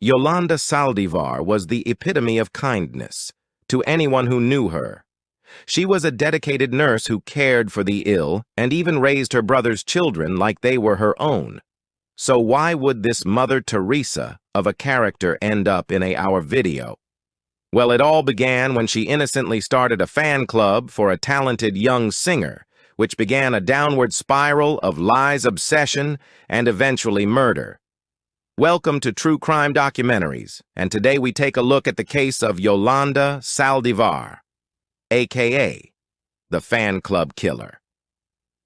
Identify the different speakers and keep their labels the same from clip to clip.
Speaker 1: Yolanda Saldivar was the epitome of kindness to anyone who knew her. She was a dedicated nurse who cared for the ill and even raised her brother's children like they were her own. So why would this Mother Teresa of a character end up in our video? Well, it all began when she innocently started a fan club for a talented young singer, which began a downward spiral of lies, obsession, and eventually murder. Welcome to True Crime Documentaries, and today we take a look at the case of Yolanda Saldivar, aka the fan club killer.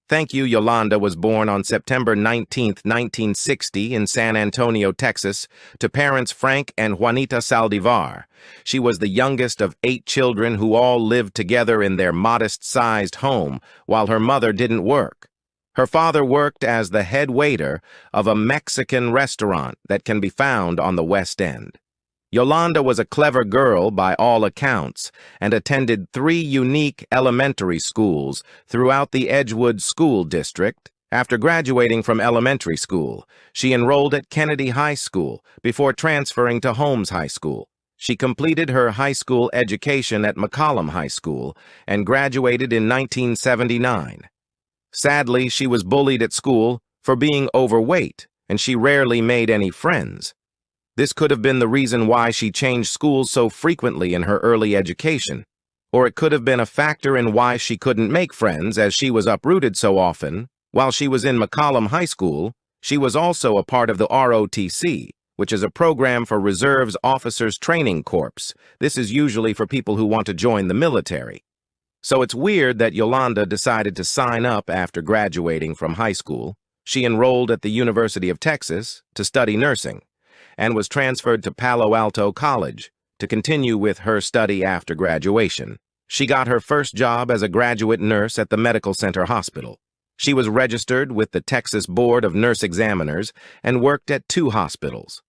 Speaker 1: Thank you. Yolanda was born on September 19, 1960 in San Antonio, Texas, to parents Frank and Juanita Saldivar. She was the youngest of 8 children who all lived together in their modest-sized home while her mother didn't work. Her father worked as the head waiter of a Mexican restaurant that can be found on the West End. Yolanda was a clever girl by all accounts and attended 3 unique elementary schools throughout the Edgewood School District. After graduating from elementary school, she enrolled at Kennedy High School before transferring to Holmes High School. She completed her high school education at McCollum High School and graduated in 1979. Sadly, she was bullied at school for being overweight, and she rarely made any friends. This could have been the reason why she changed schools so frequently in her early education, or it could have been a factor in why she couldn't make friends as she was uprooted so often. While she was in McCollum High School, she was also a part of the ROTC, which is a program for Reserves Officers Training Corps. This is usually for people who want to join the military. So it's weird that Yolanda decided to sign up after graduating from high school. She enrolled at the University of Texas to study nursing, and was transferred to Palo Alto College to continue with her study after graduation. She got her first job as a graduate nurse at the Medical Center Hospital. She was registered with the Texas Board of Nurse Examiners and worked at 2 hospitals.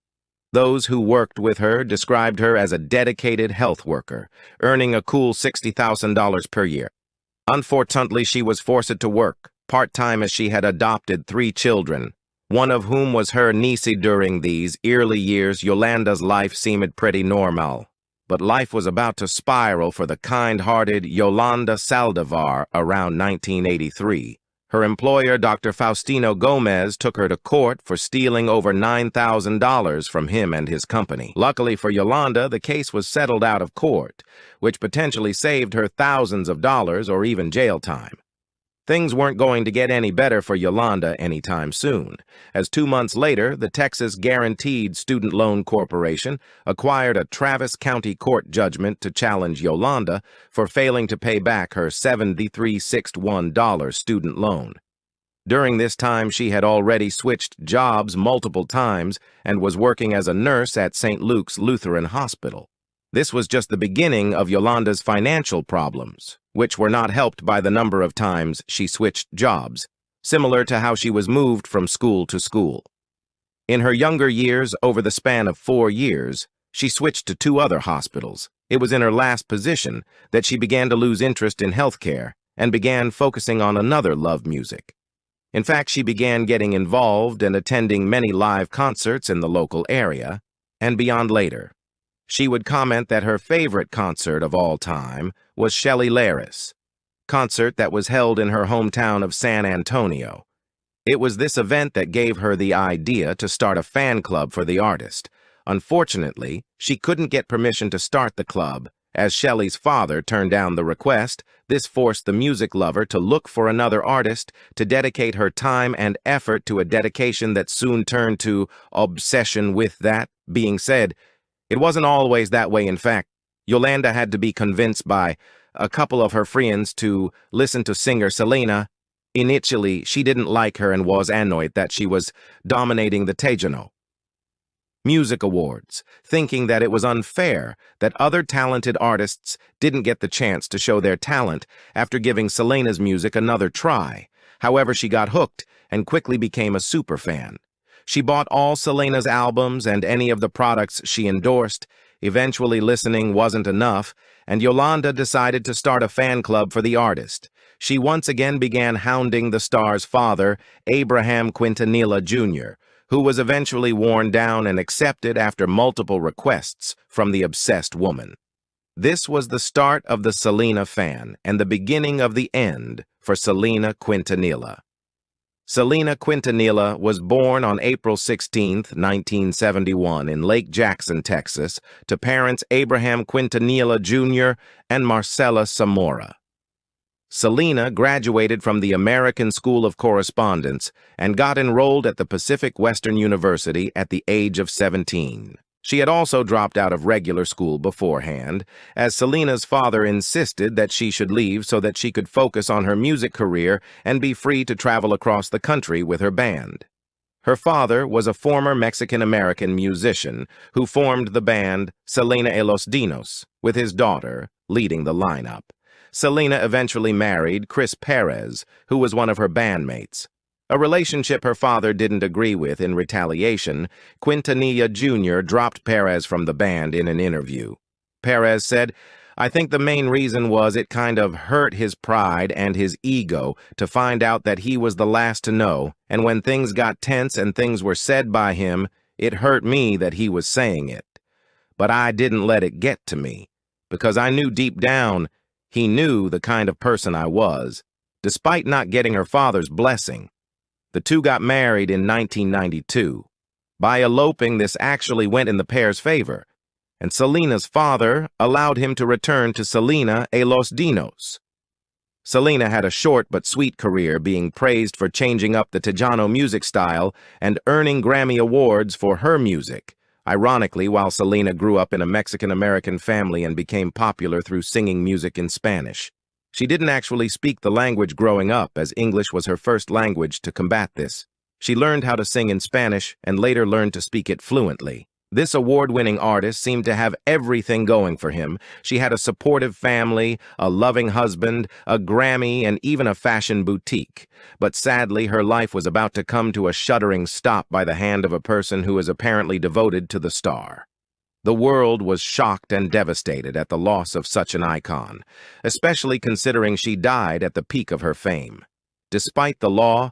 Speaker 1: Those who worked with her described her as a dedicated health worker, earning a cool $60,000 per year. Unfortunately, she was forced to work part-time as she had adopted 3 children, one of whom was her niece. During these early years, Yolanda's life seemed pretty normal. But life was about to spiral for the kind-hearted Yolanda Saldivar around 1983. Her employer, Dr. Faustino Gomez, took her to court for stealing over $9,000 from him and his company. Luckily for Yolanda, the case was settled out of court, which potentially saved her thousands of dollars or even jail time. Things weren't going to get any better for Yolanda anytime soon, as 2 months later, the Texas Guaranteed Student Loan Corporation acquired a Travis County court judgment to challenge Yolanda for failing to pay back her $73,661 student loan. During this time, she had already switched jobs multiple times and was working as a nurse at St. Luke's Lutheran Hospital. This was just the beginning of Yolanda's financial problems, which were not helped by the number of times she switched jobs, similar to how she was moved from school to school. In her younger years, over the span of 4 years, she switched to 2 other hospitals. It was in her last position that she began to lose interest in healthcare and began focusing on another love, music. In fact, she began getting involved and attending many live concerts in the local area and beyond later. She would comment that her favorite concert of all time was Shelly Laris, concert that was held in her hometown of San Antonio. It was this event that gave her the idea to start a fan club for the artist. Unfortunately, she couldn't get permission to start the club, as Shelly's father turned down the request. This forced the music lover to look for another artist to dedicate her time and effort to, a dedication that soon turned to obsession. With that being said, it wasn't always that way. In fact, Yolanda had to be convinced by a couple of her friends to listen to singer Selena. Initially, she didn't like her and was annoyed that she was dominating the Tejano Music Awards, thinking that it was unfair that other talented artists didn't get the chance to show their talent after giving Selena's music another try. However, she got hooked and quickly became a superfan. She bought all Selena's albums and any of the products she endorsed. Eventually, listening wasn't enough, and Yolanda decided to start a fan club for the artist. She once again began hounding the star's father, Abraham Quintanilla Jr., who was eventually worn down and accepted after multiple requests from the obsessed woman. This was the start of the Selena fan and the beginning of the end for Selena Quintanilla. Selena Quintanilla was born on April 16, 1971 in Lake Jackson, Texas, to parents Abraham Quintanilla Jr. and Marcela Zamora. Selena graduated from the American School of Correspondence and got enrolled at the Pacific Western University at the age of 17. She had also dropped out of regular school beforehand, as Selena's father insisted that she should leave so that she could focus on her music career and be free to travel across the country with her band. Her father was a former Mexican-American musician who formed the band Selena y Los Dinos, with his daughter leading the lineup. Selena eventually married Chris Perez, who was one of her bandmates. A relationship her father didn't agree with. In retaliation, Quintanilla Jr. dropped Perez from the band in an interview. Perez said, "I think the main reason was it kind of hurt his pride and his ego to find out that he was the last to know, and when things got tense and things were said by him, it hurt me that he was saying it. But I didn't let it get to me, because I knew deep down he knew the kind of person I was, despite not getting her father's blessing." The two got married in 1992. By eloping, this actually went in the pair's favor, and Selena's father allowed him to return to Selena y Los Dinos. Selena had a short but sweet career, being praised for changing up the Tejano music style and earning Grammy Awards for her music. Ironically, while Selena grew up in a Mexican-American family and became popular through singing music in Spanish. She didn't actually speak the language growing up, as English was her first language. To combat this, she learned how to sing in Spanish and later learned to speak it fluently. This award-winning artist seemed to have everything going for him. She had a supportive family, a loving husband, a Grammy, and even a fashion boutique. But sadly, her life was about to come to a shuddering stop by the hand of a person who is apparently devoted to the star. The world was shocked and devastated at the loss of such an icon, especially considering she died at the peak of her fame. Despite the law,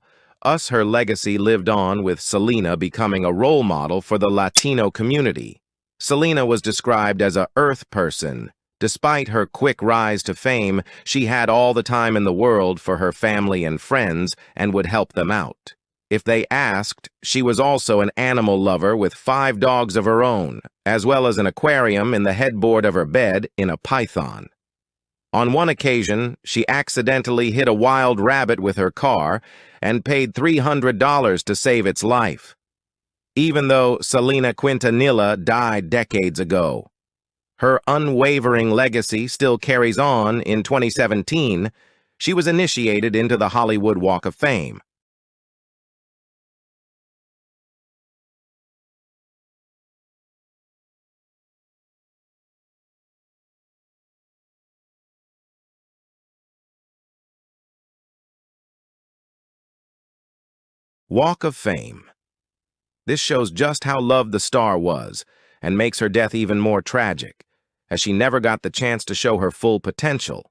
Speaker 1: her legacy lived on, with Selena becoming a role model for the Latino community. Selena was described as a earth person. Despite her quick rise to fame, she had all the time in the world for her family and friends and would help them out. If they asked, she was also an animal lover with 5 dogs of her own, as well as an aquarium in the headboard of her bed in a python. On one occasion, she accidentally hit a wild rabbit with her car and paid $300 to save its life. Even though Selena Quintanilla died decades ago, her unwavering legacy still carries on. In 2017, she was initiated into the Hollywood Walk of Fame. Walk of Fame. This shows just how loved the star was, and makes her death even more tragic, as she never got the chance to show her full potential.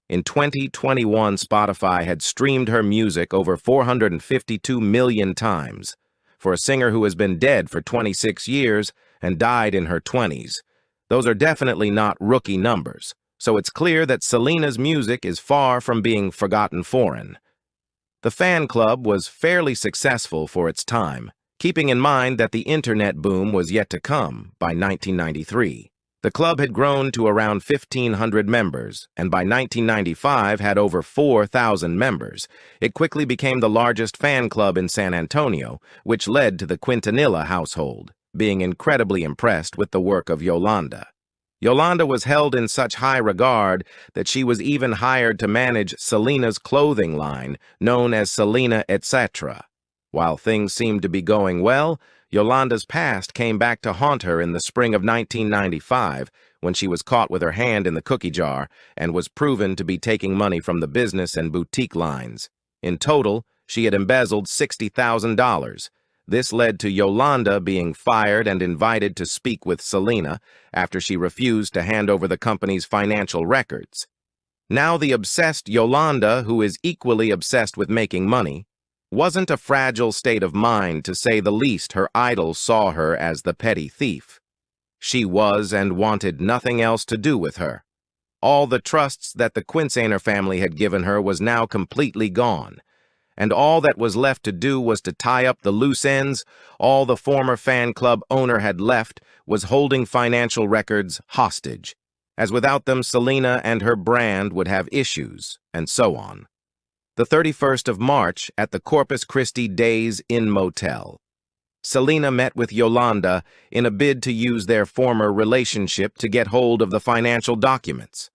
Speaker 1: In 2021, Spotify had streamed her music over 452 million times. For a singer who has been dead for 26 years and died in her 20s, those are definitely not rookie numbers, so it's clear that Selena's music is far from being forgotten foreign. The fan club was fairly successful for its time, keeping in mind that the internet boom was yet to come by 1993. The club had grown to around 1,500 members, and by 1995 had over 4,000 members. It quickly became the largest fan club in San Antonio, which led to the Quintanilla household being incredibly impressed with the work of Yolanda. Yolanda was held in such high regard that she was even hired to manage Selena's clothing line, known as Selena Etc. While things seemed to be going well, Yolanda's past came back to haunt her in the spring of 1995, when she was caught with her hand in the cookie jar and was proven to be taking money from the business and boutique lines. In total, she had embezzled $60,000. This led to Yolanda being fired and invited to speak with Selena after she refused to hand over the company's financial records. Now the obsessed Yolanda, who is equally obsessed with making money, wasn't a fragile state of mind, to say the least. Her idols saw her as the petty thief. She was and wanted nothing else to do with her. All the trusts that the Quintanilla family had given her was now completely gone, and all that was left to do was to tie up the loose ends. All the former fan club owner had left was holding financial records hostage, as without them Selena and her brand would have issues, and so on. The 31st of March, at the Corpus Christi Days Inn Motel, Selena met with Yolanda in a bid to use their former relationship to get hold of the financial documents.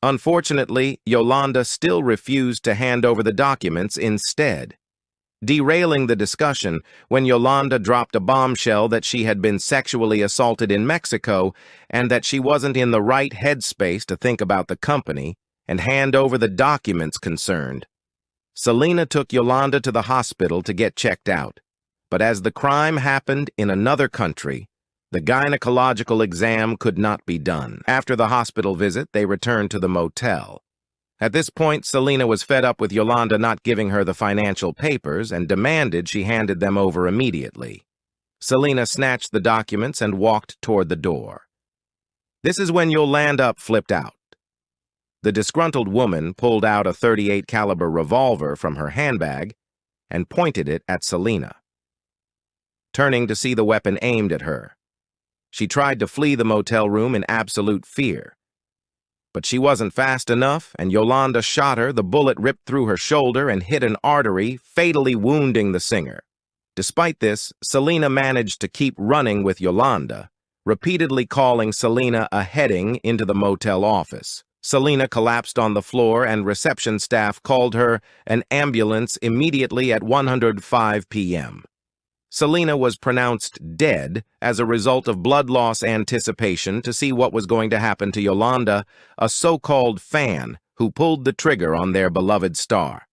Speaker 1: Unfortunately, Yolanda still refused to hand over the documents instead, derailing the discussion when Yolanda dropped a bombshell that she had been sexually assaulted in Mexico and that she wasn't in the right headspace to think about the company and hand over the documents concerned. Selena took Yolanda to the hospital to get checked out, but as the crime happened in another country, the gynecological exam could not be done. After the hospital visit, they returned to the motel. At this point, Selena was fed up with Yolanda not giving her the financial papers and demanded she handed them over immediately. Selena snatched the documents and walked toward the door. This is when Yolanda flipped out. The disgruntled woman pulled out a .38 caliber revolver from her handbag and pointed it at Selena. Turning to see the weapon aimed at her, she tried to flee the motel room in absolute fear. But she wasn't fast enough, and Yolanda shot her. The bullet ripped through her shoulder and hit an artery, fatally wounding the singer. Despite this, Selena managed to keep running with Yolanda, repeatedly calling Selena a heading into the motel office. Selena collapsed on the floor, and reception staff called her an ambulance immediately at 1:05 p.m. Selena was pronounced dead as a result of blood loss. Anticipation to see what was going to happen to Yolanda, a so-called fan who pulled the trigger on their beloved star.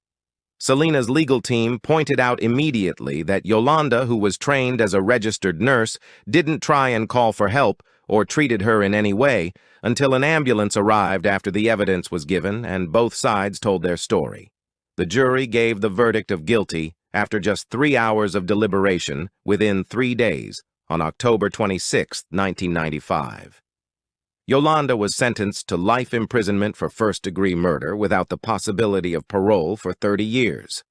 Speaker 1: Selena's legal team pointed out immediately that Yolanda, who was trained as a registered nurse, didn't try and call for help or treated her in any way until an ambulance arrived after the evidence was given and both sides told their story. The jury gave the verdict of guilty after just 3 hours of deliberation within 3 days on October 26, 1995. Yolanda was sentenced to life imprisonment for first-degree murder without the possibility of parole for 30 years.